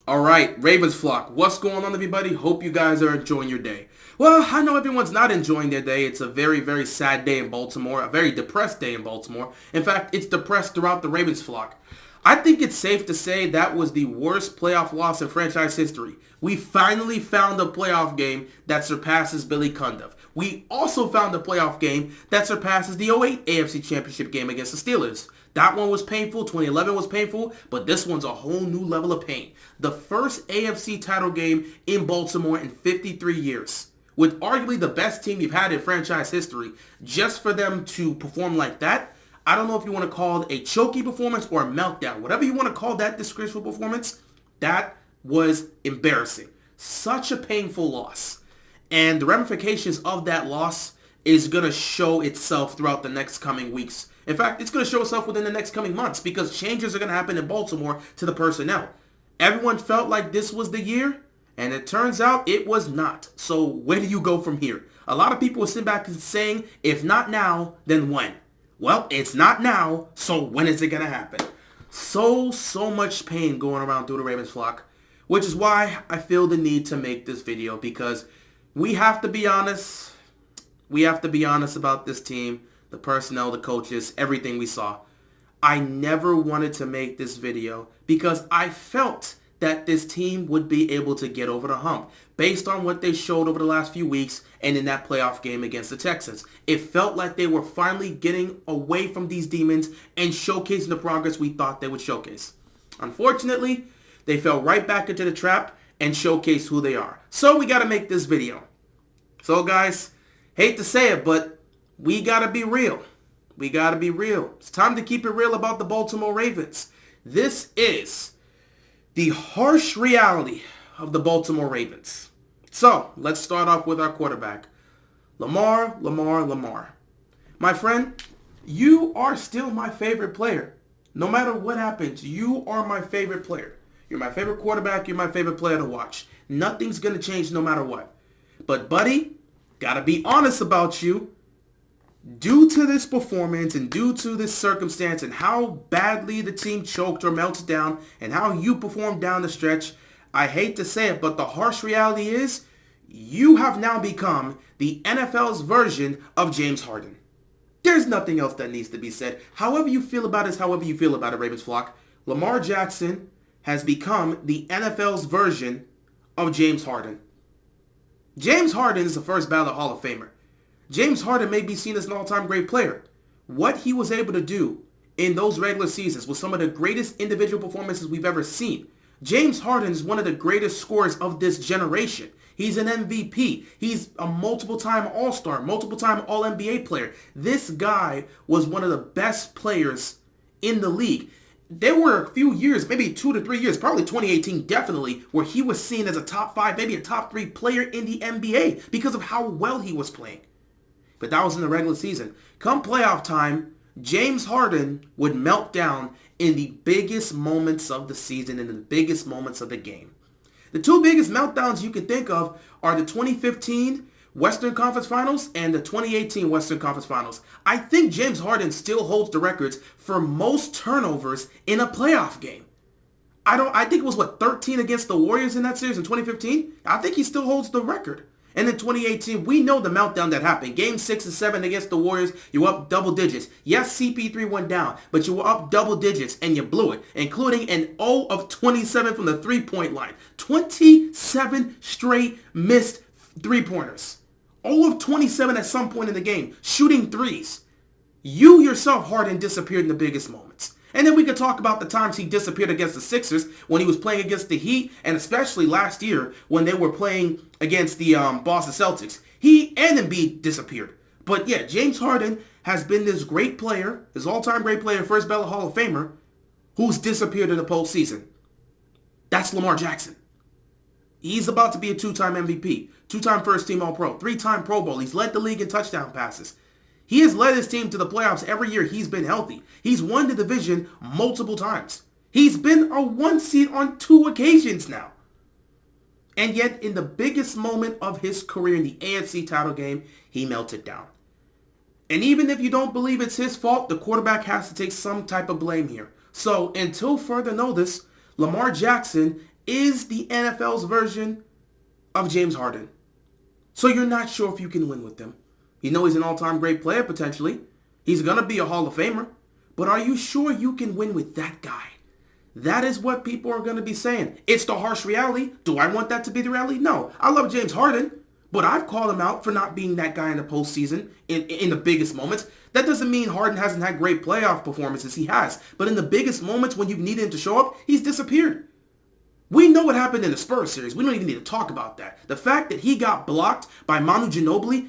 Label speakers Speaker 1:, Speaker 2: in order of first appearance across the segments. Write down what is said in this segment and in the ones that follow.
Speaker 1: All right, Ravens flock, what's going on, everybody? Hope you guys are enjoying your day. Well, I know everyone's not enjoying their day. It's a very, very sad day in Baltimore, a very depressed day in Baltimore. In fact, it's depressed throughout the Ravens flock. I think it's safe to say that was the worst playoff loss in franchise history. We finally found a playoff game that surpasses Billy Cundiff. We also found a playoff game that surpasses the '08 AFC Championship game against the Steelers. That one was painful, 2011 was painful, but this one's a whole new level of pain. The first AFC title game in Baltimore in 53 years. With arguably the best team you've had in franchise history, just for them to perform like that, I don't know if you want to call it a choky performance or a meltdown. Whatever you want to call that disgraceful performance, that was embarrassing. Such a painful loss. And the ramifications of that loss is going to show itself throughout the next coming weeks. In fact, it's going to show itself within the next coming months because changes are going to happen in Baltimore to the personnel. Everyone felt like this was the year, and it turns out it was not. So where do you go from here? A lot of people are sitting back and saying, if not now, then when? Well, it's not now, so when is it going to happen? So much pain going around through the Ravens flock, which is why I feel the need to make this video because we have to be honest. We have to be honest about this team, the personnel, the coaches, everything we saw. I never wanted to make this video because I felt that this team would be able to get over the hump based on what they showed over the last few weeks and in that playoff game against the Texans. It felt like they were finally getting away from these demons and showcasing the progress we thought they would showcase. Unfortunately, they fell right back into the trap and showcased who they are. So we got to make this video. So guys, hate to say it, but we got to be real. We got to be real. It's time to keep it real about the Baltimore Ravens. This is the harsh reality of the Baltimore Ravens. So, let's start off with our quarterback. Lamar. My friend, you are still my favorite player. No matter what happens, you are my favorite player. You're my favorite quarterback. You're my favorite player to watch. Nothing's going to change no matter what. But, buddy, gotta be honest about you. Due to this performance and due to this circumstance and how badly the team choked or melted down and how you performed down the stretch, I hate to say it, but the harsh reality is you have now become the NFL's version of James Harden. There's nothing else that needs to be said. However you feel about it is however you feel about it, Ravens flock. Lamar Jackson has become the NFL's version of James Harden. James Harden is the first ballot Hall of Famer. James Harden may be seen as an all-time great player. What he was able to do in those regular seasons was some of the greatest individual performances we've ever seen. James Harden is one of the greatest scorers of this generation. He's an MVP. He's a multiple-time All-Star, multiple-time All-NBA player. This guy was one of the best players in the league. There were a few years, maybe 2 to 3 years, probably 2018 definitely, where he was seen as a top 5, maybe a top 3 player in the NBA because of how well he was playing. But that was in the regular season. Come playoff time, James Harden would melt down in the biggest moments of the season and in the biggest moments of the game. The two biggest meltdowns you can think of are the 2015 Western Conference Finals and the 2018 Western Conference Finals. I think James Harden still holds the records for most turnovers in a playoff game. I think it was, 13 against the Warriors in that series in 2015? I think he still holds the record. And in 2018, we know the meltdown that happened. Game 6 and 7 against the Warriors, you were up double digits. Yes, CP3 went down, but you were up double digits and you blew it, including an 0 of 27 from the three-point line. 27 straight missed three-pointers. 0 of 27 at some point in the game, shooting threes. You yourself, Harden, disappeared in the biggest moments. And then we could talk about the times he disappeared against the Sixers when he was playing against the Heat, and especially last year when they were playing against the Boston Celtics. He and Embiid disappeared. But yeah, James Harden has been this great player, this all-time great player, first ballot Hall of Famer, who's disappeared in the postseason. That's Lamar Jackson. He's about to be a 2-time MVP, 2-time first-team All-Pro, 3-time Pro Bowl. He's led the league in touchdown passes. He has led his team to the playoffs every year he's been healthy. He's won the division multiple times. He's been a 1 seed on 2 occasions now. And yet, in the biggest moment of his career in the AFC title game, he melted down. And even if you don't believe it's his fault, the quarterback has to take some type of blame here. So, until further notice, Lamar Jackson is the NFL's version of James Harden. So you're not sure if you can win with him. You know he's an all-time great player potentially. He's going to be a Hall of Famer. But are you sure you can win with that guy? That is what people are going to be saying. It's the harsh reality. Do I want that to be the reality? No. I love James Harden, but I've called him out for not being that guy in the postseason in the biggest moments. That doesn't mean Harden hasn't had great playoff performances. He has. But in the biggest moments when you've needed him to show up, he's disappeared. We know what happened in the Spurs series. We don't even need to talk about that. The fact that he got blocked by Manu Ginobili,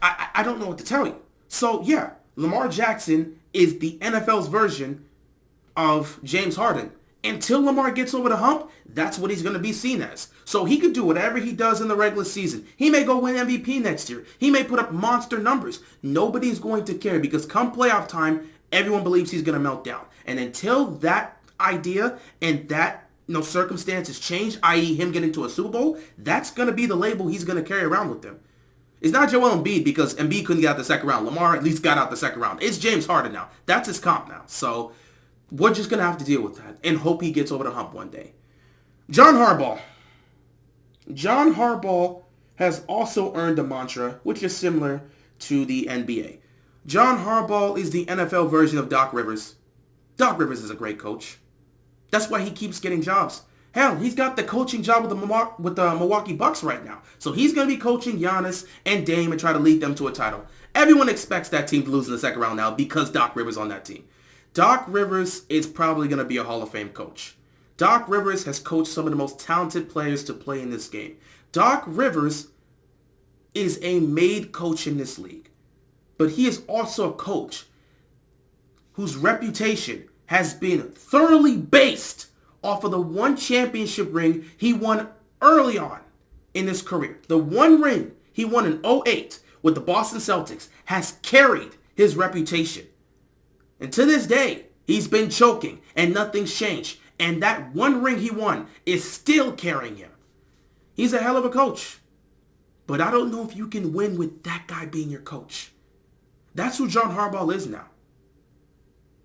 Speaker 1: I don't know what to tell you. So, yeah, Lamar Jackson is the NFL's version of James Harden. Until Lamar gets over the hump, that's what he's going to be seen as. So he could do whatever he does in the regular season. He may go win MVP next year. He may put up monster numbers. Nobody's going to care because come playoff time, everyone believes he's going to melt down. And until that idea and that circumstances change, i.e. him getting to a Super Bowl, that's going to be the label he's going to carry around with him. It's not Joel Embiid because Embiid couldn't get out the second round. Lamar at least got out the second round. It's James Harden now. That's his comp now. So we're just going to have to deal with that and hope he gets over the hump one day. John Harbaugh. John Harbaugh has also earned a mantra, which is similar to the NBA. John Harbaugh is the NFL version of Doc Rivers. Doc Rivers is a great coach. That's why he keeps getting jobs. Hell, he's got the coaching job with the Milwaukee Bucks right now. So he's going to be coaching Giannis and Dame and try to lead them to a title. Everyone expects that team to lose in the second round now because Doc Rivers on that team. Doc Rivers is probably going to be a Hall of Fame coach. Doc Rivers has coached some of the most talented players to play in this game. Doc Rivers is a made coach in this league. But he is also a coach whose reputation has been thoroughly based off of the one championship ring he won early on in his career. The one ring he won in 2008 with the Boston Celtics has carried his reputation. And to this day, he's been choking and nothing's changed. And that one ring he won is still carrying him. He's a hell of a coach. But I don't know if you can win with that guy being your coach. That's who John Harbaugh is now.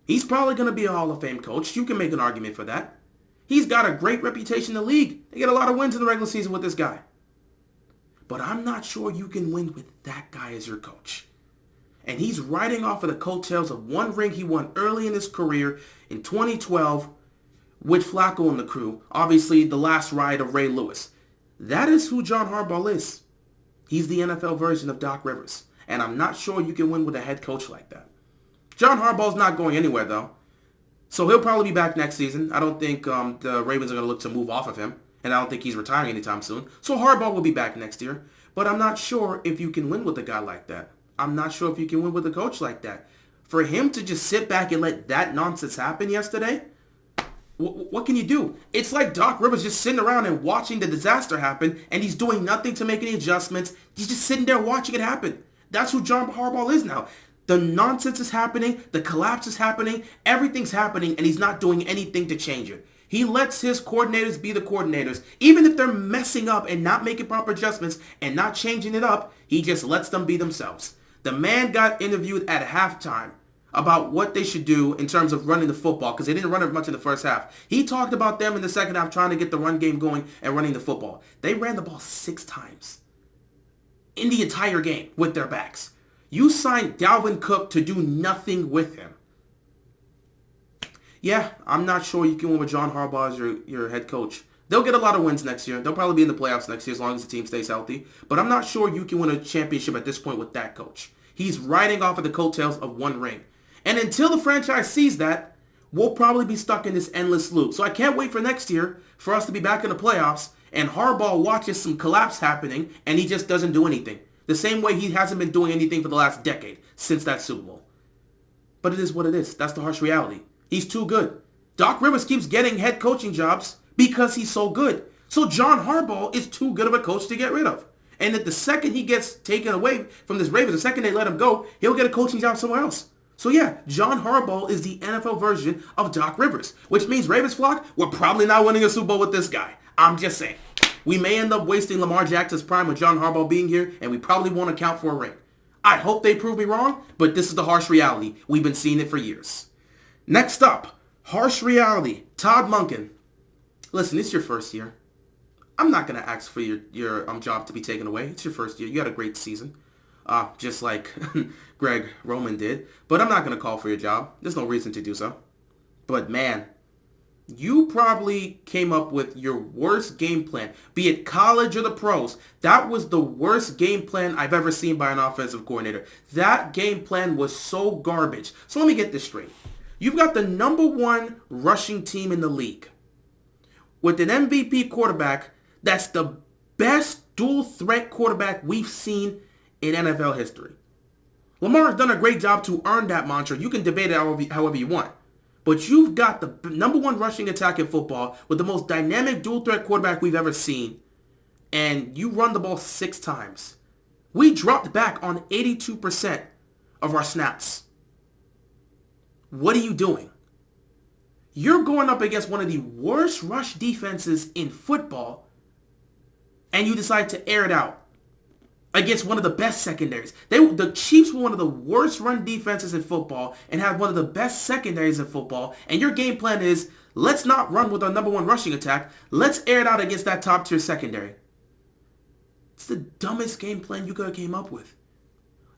Speaker 1: He's probably going to be a Hall of Fame coach. You can make an argument for that. He's got a great reputation in the league. They get a lot of wins in the regular season with this guy. But I'm not sure you can win with that guy as your coach. And he's riding off of the coattails of one ring he won early in his career in 2012 with Flacco and the crew. Obviously, the last ride of Ray Lewis. That is who John Harbaugh is. He's the NFL version of Doc Rivers. And I'm not sure you can win with a head coach like that. John Harbaugh's not going anywhere, though. So he'll probably be back next season. I don't think the Ravens are going to look to move off of him. And I don't think he's retiring anytime soon. So Harbaugh will be back next year. But I'm not sure if you can win with a guy like that. I'm not sure if you can win with a coach like that. For him to just sit back and let that nonsense happen yesterday, what can you do? It's like Doc Rivers just sitting around and watching the disaster happen, and he's doing nothing to make any adjustments. He's just sitting there watching it happen. That's who John Harbaugh is now. The nonsense is happening. The collapse is happening. Everything's happening, and he's not doing anything to change it. He lets his coordinators be the coordinators. Even if they're messing up and not making proper adjustments and not changing it up, he just lets them be themselves. The man got interviewed at halftime about what they should do in terms of running the football because they didn't run it much in the first half. He talked about them in the second half trying to get the run game going and running the football. They ran the ball 6 times in the entire game with their backs. You signed Dalvin Cook to do nothing with him. Yeah, I'm not sure you can win with John Harbaugh as your head coach. They'll get a lot of wins next year. They'll probably be in the playoffs next year as long as the team stays healthy. But I'm not sure you can win a championship at this point with that coach. He's riding off of the coattails of one ring. And until the franchise sees that, we'll probably be stuck in this endless loop. So I can't wait for next year for us to be back in the playoffs and Harbaugh watches some collapse happening and he just doesn't do anything. The same way he hasn't been doing anything for the last decade since that Super Bowl. But it is what it is. That's the harsh reality. He's too good. Doc Rivers keeps getting head coaching jobs because he's so good. So John Harbaugh is too good of a coach to get rid of. And that the second he gets taken away from this Ravens, the second they let him go, he'll get a coaching job somewhere else. So yeah, John Harbaugh is the NFL version of Doc Rivers, which means Ravens flock, we're probably not winning a Super Bowl with this guy. I'm just saying. We may end up wasting Lamar Jackson's prime with John Harbaugh being here, and we probably won't account for a ring. I hope they prove me wrong, but this is the harsh reality. We've been seeing it for years. Next up, harsh reality, Todd Monken. Listen, it's your first year. I'm not going to ask for your job to be taken away. It's your first year. You had a great season, just like Greg Roman did. But I'm not going to call for your job. There's no reason to do so. But man, you probably came up with your worst game plan, be it college or the pros. That was the worst game plan I've ever seen by an offensive coordinator. That game plan was so garbage. So let me get this straight. You've got the number one rushing team in the league with an MVP quarterback that's the best dual threat quarterback we've seen in NFL history. Lamar has done a great job to earn that mantra. You can debate it however you want. But you've got the number one rushing attack in football with the most dynamic dual threat quarterback we've ever seen. And you run the ball 6 times. We dropped back on 82% of our snaps. What are you doing? You're going up against one of the worst rush defenses in football, and you decide to air it out against one of the best secondaries. The Chiefs were one of the worst run defenses in football and had one of the best secondaries in football, and your game plan is, let's not run with our number one rushing attack. Let's air it out against that top tier secondary. It's the dumbest game plan you could have came up with.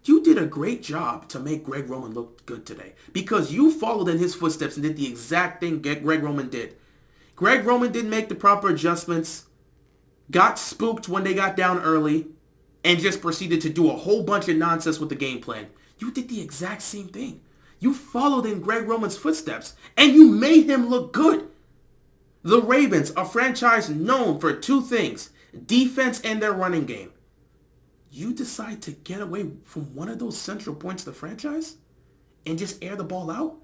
Speaker 1: You did a great job to make Greg Roman look good today because you followed in his footsteps and did the exact thing Greg Roman did. Greg Roman didn't make the proper adjustments, got spooked when they got down early, and just proceeded to do a whole bunch of nonsense with the game plan. You did the exact same thing. You followed in Greg Roman's footsteps, and you made him look good. The Ravens, a franchise known for 2 things, defense and their running game. You decide to get away from one of those central points of the franchise and just air the ball out?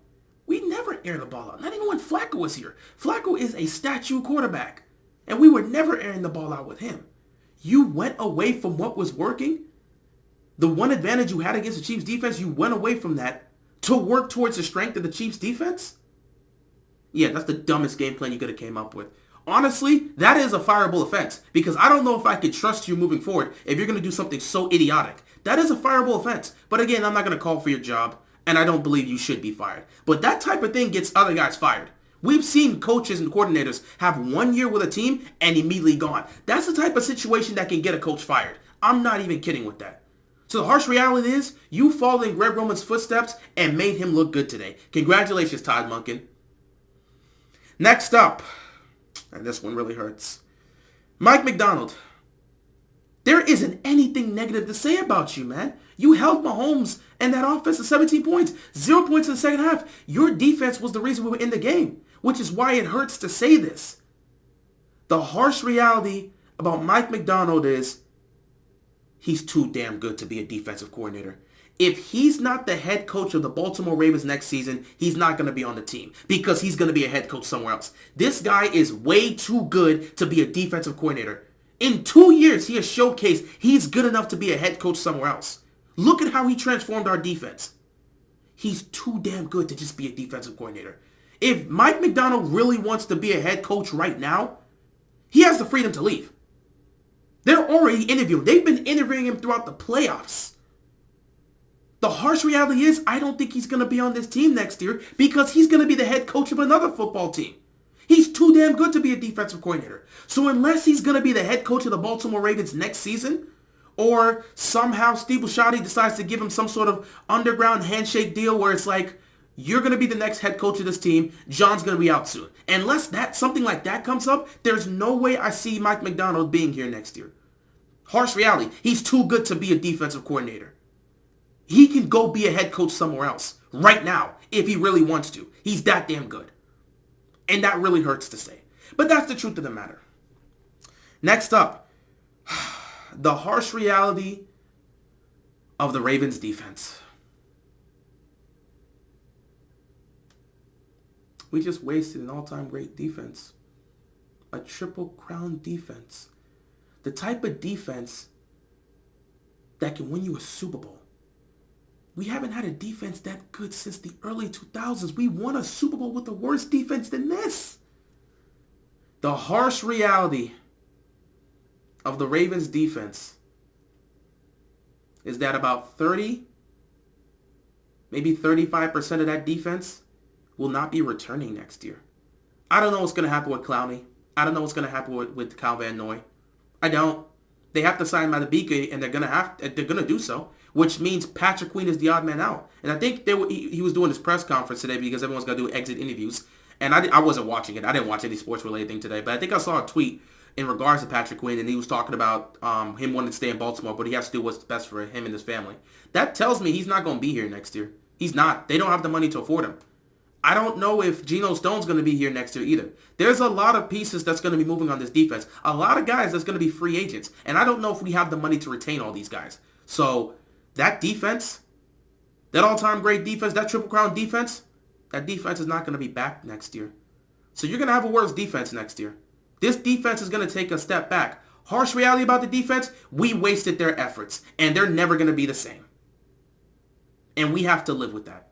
Speaker 1: We never air the ball out. Not even when Flacco was here. Flacco is a statue quarterback, and we were never airing the ball out with him. You went away from what was working. The one advantage you had against the Chiefs defense, you went away from that to work towards the strength of the Chiefs defense? Yeah, that's the dumbest game plan you could have came up with. Honestly, that is a fireable offense because I don't know if I could trust you moving forward if you're going to do something so idiotic. That is a fireable offense. But again, I'm not going to call for your job, and I don't believe you should be fired. But that type of thing gets other guys fired. We've seen coaches and coordinators have 1 year with a team and immediately gone. That's the type of situation that can get a coach fired. I'm not even kidding with that. So the harsh reality is you followed in Greg Roman's footsteps and made him look good today. Congratulations, Todd Monken. Next up, and this one really hurts, Mike Macdonald. There isn't anything negative to say about you, man. You held Mahomes and that offense to 17 points. 0 points in the second half. Your defense was the reason we were in the game, which is why it hurts to say this. The harsh reality about Mike Macdonald is he's too damn good to be a defensive coordinator. If he's not the head coach of the Baltimore Ravens next season, he's not going to be on the team because he's going to be a head coach somewhere else. This guy is way too good to be a defensive coordinator. In 2 years, he has showcased he's good enough to be a head coach somewhere else. Look at how he transformed our defense. He's too damn good to just be a defensive coordinator. If Mike Macdonald really wants to be a head coach right now, he has the freedom to leave. They're already interviewing. They've been interviewing him throughout the playoffs. The harsh reality is I don't think he's going to be on this team next year because he's going to be the head coach of another football team. He's too damn good to be a defensive coordinator. So unless he's going to be the head coach of the Baltimore Ravens next season, or somehow Steve Bisciotti decides to give him some sort of underground handshake deal where it's like, you're going to be the next head coach of this team, John's going to be out soon. Unless something like that comes up, there's no way I see Mike Macdonald being here next year. Harsh reality, he's too good to be a defensive coordinator. He can go be a head coach somewhere else right now if he really wants to. He's that damn good. And that really hurts to say. But that's the truth of the matter. Next up, the harsh reality of the Ravens defense. We just wasted an all-time great defense. A triple crown defense. The type of defense that can win you a Super Bowl. We haven't had a defense that good since the early 2000s. We won a Super Bowl with a worse defense than this. The harsh reality of the Ravens defense is that about 30, maybe 35% of that defense will not be returning next year. I don't know what's going to happen with Clowney. I don't know what's going to happen with Kyle Van Noy. I don't. They have to sign Madubuike, and they're gonna do so, which means Patrick Queen is the odd man out. And I think he was doing his press conference today because everyone's gonna do exit interviews, and I wasn't watching it. I didn't watch any sports related thing today, but I think I saw a tweet in regards to Patrick Queen, and he was talking about him wanting to stay in Baltimore, but he has to do what's best for him and his family. That tells me he's not gonna be here next year. He's not. They don't have the money to afford him. I don't know if Geno Stone's going to be here next year either. There's a lot of pieces that's going to be moving on this defense. A lot of guys that's going to be free agents. And I don't know if we have the money to retain all these guys. So that defense, that all-time great defense, that Triple Crown defense, that defense is not going to be back next year. So you're going to have a worse defense next year. This defense is going to take a step back. Harsh reality about the defense, we wasted their efforts. And they're never going to be the same. And we have to live with that.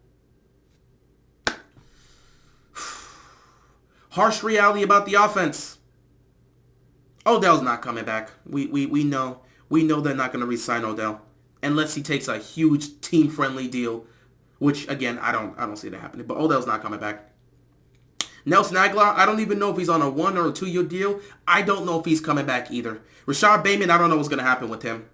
Speaker 1: Harsh reality about the offense. Odell's not coming back. We know they're not going to re-sign Odell unless he takes a huge team-friendly deal, which again I don't see that happening. But Odell's not coming back. Nelson Aguilar, I don't even know if he's on a 1 or a 2 year deal. I don't know if he's coming back either. Rashad Bateman, I don't know what's going to happen with him.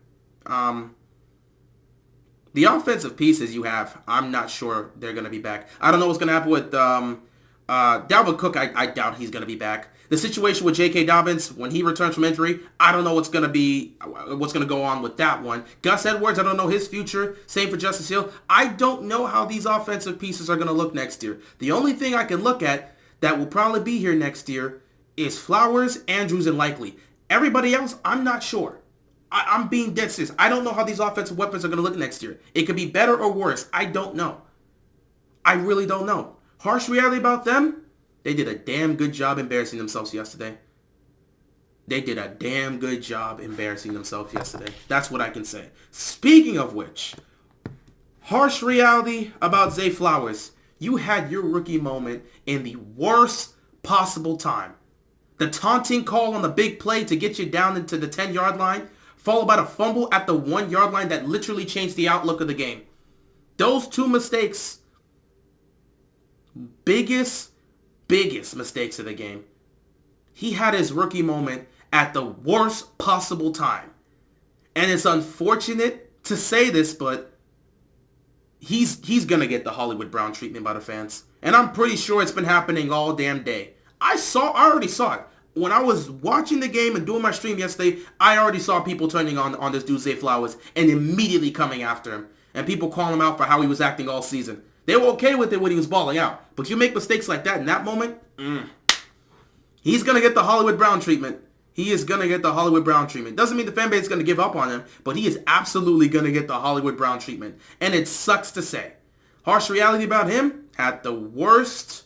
Speaker 1: The offensive pieces you have, I'm not sure they're going to be back. I don't know what's going to happen with Dalvin Cook. I doubt he's going to be back. The situation with J.K. Dobbins, when he returns from injury, I don't know what's going to go on with that one. Gus Edwards, I don't know his future. Same for Justice Hill. I don't know how these offensive pieces are going to look next year. The only thing I can look at that will probably be here next year is Flowers, Andrews, and Likely. Everybody else, I'm not sure. I'm being dead serious. I don't know how these offensive weapons are going to look next year. It could be better or worse. I don't know. I really don't know. Harsh reality about them, they did a damn good job embarrassing themselves yesterday. They did a damn good job embarrassing themselves yesterday. That's what I can say. Speaking of which, harsh reality about Zay Flowers. You had your rookie moment in the worst possible time. The taunting call on the big play to get you down into the 10-yard line, followed by the fumble at the 1-yard line that literally changed the outlook of the game. Those two mistakes, biggest mistakes of the game. He had his rookie moment at the worst possible time. And it's unfortunate to say this, but he's going to get the Hollywood Brown treatment by the fans. And I'm pretty sure it's been happening all damn day. I already saw it. When I was watching the game and doing my stream yesterday, I already saw people turning on this dude Zay Flowers and immediately coming after him. And people calling him out for how he was acting all season. They were okay with it when he was balling out. But you make mistakes like that in that moment, he's going to get the Hollywood Brown treatment. He is going to get the Hollywood Brown treatment. Doesn't mean the fan base is going to give up on him, but he is absolutely going to get the Hollywood Brown treatment. And it sucks to say. Harsh reality about him, at the worst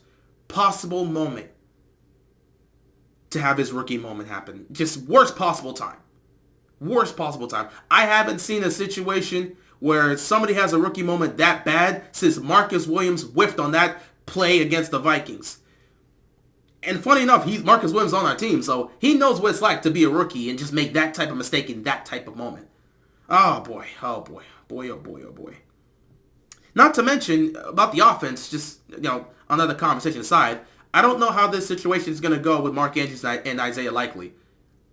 Speaker 1: possible moment to have his rookie moment happen. Just worst possible time. Worst possible time. I haven't seen a situation where somebody has a rookie moment that bad since Marcus Williams whiffed on that play against the Vikings. And funny enough, Marcus Williams on our team, so he knows what it's like to be a rookie and just make that type of mistake in that type of moment. Oh boy, oh boy, boy, oh boy, oh boy. Not to mention about the offense, just, another conversation aside, I don't know how this situation is going to go with Mark Andrews and Isaiah Likely.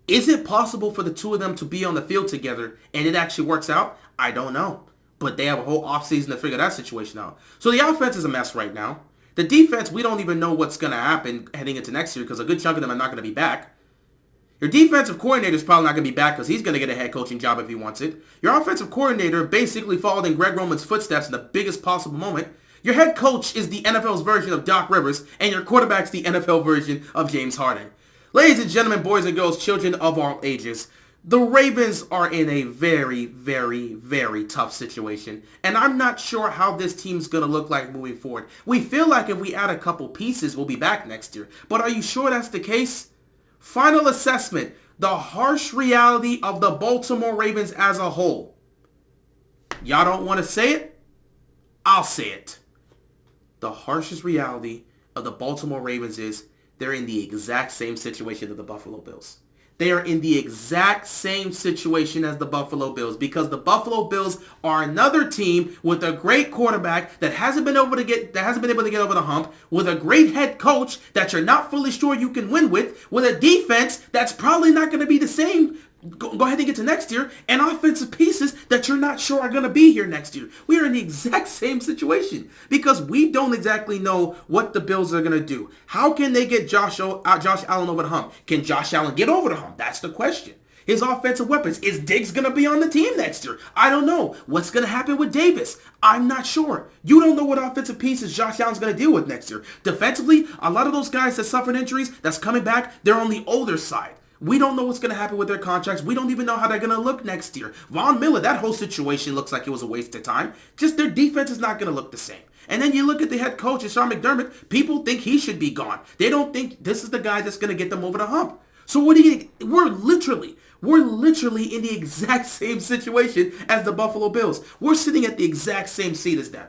Speaker 1: Is it possible for the two of them to be on the field together and it actually works out? I don't know. But they have a whole offseason to figure that situation out. So the offense is a mess right now. The defense, we don't even know what's going to happen heading into next year because a good chunk of them are not going to be back. Your defensive coordinator is probably not going to be back because he's going to get a head coaching job if he wants it. Your offensive coordinator basically followed in Greg Roman's footsteps in the biggest possible moment. Your head coach is the NFL's version of Doc Rivers, and your quarterback's the NFL version of James Harden. Ladies and gentlemen, boys and girls, children of all ages, the Ravens are in a very, very, very tough situation, and I'm not sure how this team's going to look like moving forward. We feel like if we add a couple pieces, we'll be back next year. But are you sure that's the case? Final assessment, the harsh reality of the Baltimore Ravens as a whole. Y'all don't want to say it? I'll say it. The harshest reality of the Baltimore Ravens is they're in the exact same situation of the Buffalo Bills. They are in the exact same situation as the Buffalo Bills because the Buffalo Bills are another team with a great quarterback that hasn't been able to get over the hump, with a great head coach that you're not fully sure you can win with a defense that's probably not going to be the same. Go ahead and get to next year, and offensive pieces that you're not sure are going to be here next year. We are in the exact same situation because we don't exactly know what the Bills are going to do. How can they get Josh Allen over the hump? Can Josh Allen get over the hump? That's the question. His offensive weapons. Is Diggs going to be on the team next year? I don't know. What's going to happen with Davis? I'm not sure. You don't know what offensive pieces Josh Allen's going to deal with next year. Defensively, a lot of those guys that suffered injuries, that's coming back, they're on the older side. We don't know what's going to happen with their contracts. We don't even know how they're going to look next year. Von Miller, that whole situation looks like it was a waste of time. Just their defense is not going to look the same. And then you look at the head coach, Sean McDermott, people think he should be gone. They don't think this is the guy that's going to get them over the hump. So we're literally in the exact same situation as the Buffalo Bills. We're sitting at the exact same seat as them.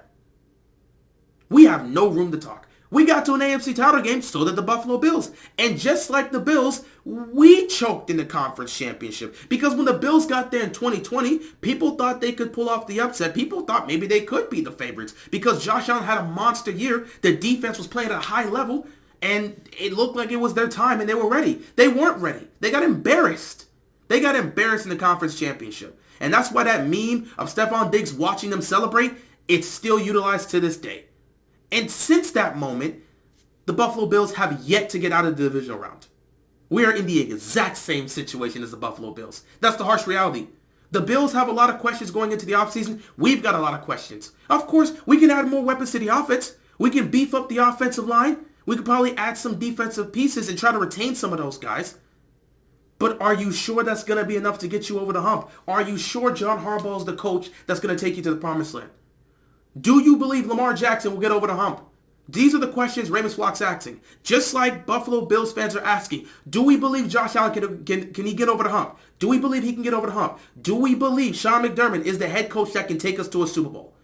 Speaker 1: We have no room to talk. We got to an AFC title game, so did the Buffalo Bills. And just like the Bills, we choked in the conference championship. Because when the Bills got there in 2020, people thought they could pull off the upset. People thought maybe they could be the favorites. Because Josh Allen had a monster year. The defense was playing at a high level. And it looked like it was their time and they were ready. They weren't ready. They got embarrassed. They got embarrassed in the conference championship. And that's why that meme of Stephon Diggs watching them celebrate, it's still utilized to this day. And since that moment, the Buffalo Bills have yet to get out of the divisional round. We are in the exact same situation as the Buffalo Bills. That's the harsh reality. The Bills have a lot of questions going into the offseason. We've got a lot of questions. Of course, we can add more weapons to the offense. We can beef up the offensive line. We could probably add some defensive pieces and try to retain some of those guys. But are you sure that's going to be enough to get you over the hump? Are you sure John Harbaugh is the coach that's going to take you to the promised land? Do you believe Lamar Jackson will get over the hump? These are the questions Raymond Flock's asking. Just like Buffalo Bills fans are asking, do we believe Josh Allen can he get over the hump? Do we believe he can get over the hump? Do we believe Sean McDermott is the head coach that can take us to a Super Bowl?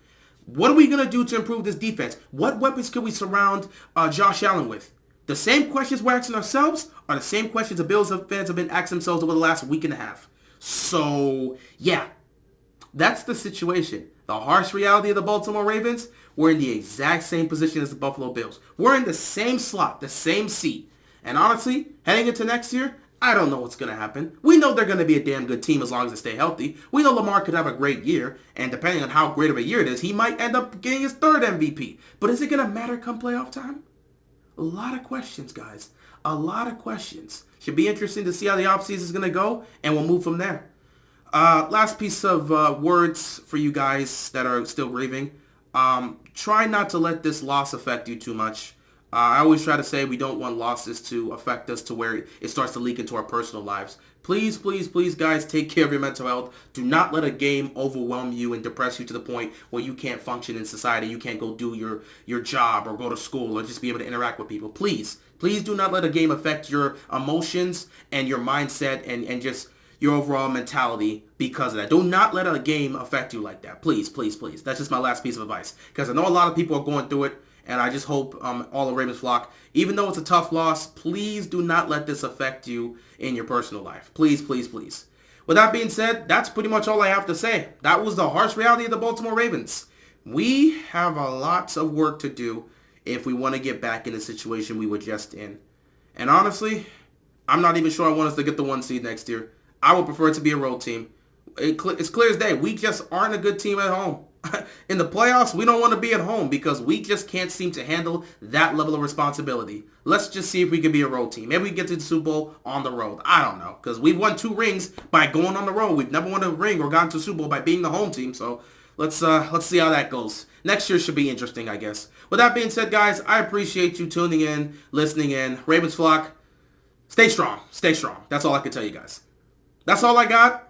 Speaker 1: What are we going to do to improve this defense? What weapons can we surround Josh Allen with? The same questions we're asking ourselves are the same questions the Bills fans have been asking themselves over the last week and a half. So, yeah, that's the situation. The harsh reality of the Baltimore Ravens, we're in the exact same position as the Buffalo Bills. We're in the same slot, the same seat. And honestly, heading into next year, I don't know what's going to happen. We know they're going to be a damn good team as long as they stay healthy. We know Lamar could have a great year, and depending on how great of a year it is, he might end up getting his third MVP. But is it going to matter come playoff time? A lot of questions, guys. A lot of questions. Should be interesting to see how the offseason is going to go, and we'll move from there. Last piece of words for you guys that are still grieving. Try not to let this loss affect you too much. I always try to say we don't want losses to affect us to where it starts to leak into our personal lives. Please, please, please, guys, take care of your mental health. Do not let a game overwhelm you and depress you to the point where you can't function in society. You can't go do your job or go to school or just be able to interact with people. Please, please do not let a game affect your emotions and your mindset and just your overall mentality because of that. Do not let a game affect you like that. Please, please, please. That's just my last piece of advice. Because I know a lot of people are going through it, and I just hope all of Ravens flock, even though it's a tough loss, please do not let this affect you in your personal life. Please, please, please. With that being said, that's pretty much all I have to say. That was the harsh reality of the Baltimore Ravens. We have a lot of work to do if we want to get back in the situation we were just in. And honestly, I'm not even sure I want us to get the 1 seed next year. I would prefer it to be a road team. It's clear as day. We just aren't a good team at home. In the playoffs, we don't want to be at home because we just can't seem to handle that level of responsibility. Let's just see if we can be a road team. Maybe we get to the Super Bowl on the road. I don't know, because we've won 2 rings by going on the road. We've never won a ring or gotten to the Super Bowl by being the home team. So let's see how that goes. Next year should be interesting, I guess. With that being said, guys, I appreciate you tuning in, listening in. Ravens flock, stay strong. Stay strong. That's all I can tell you guys. That's all I got.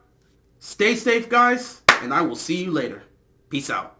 Speaker 1: Stay safe, guys, and I will see you later. Peace out.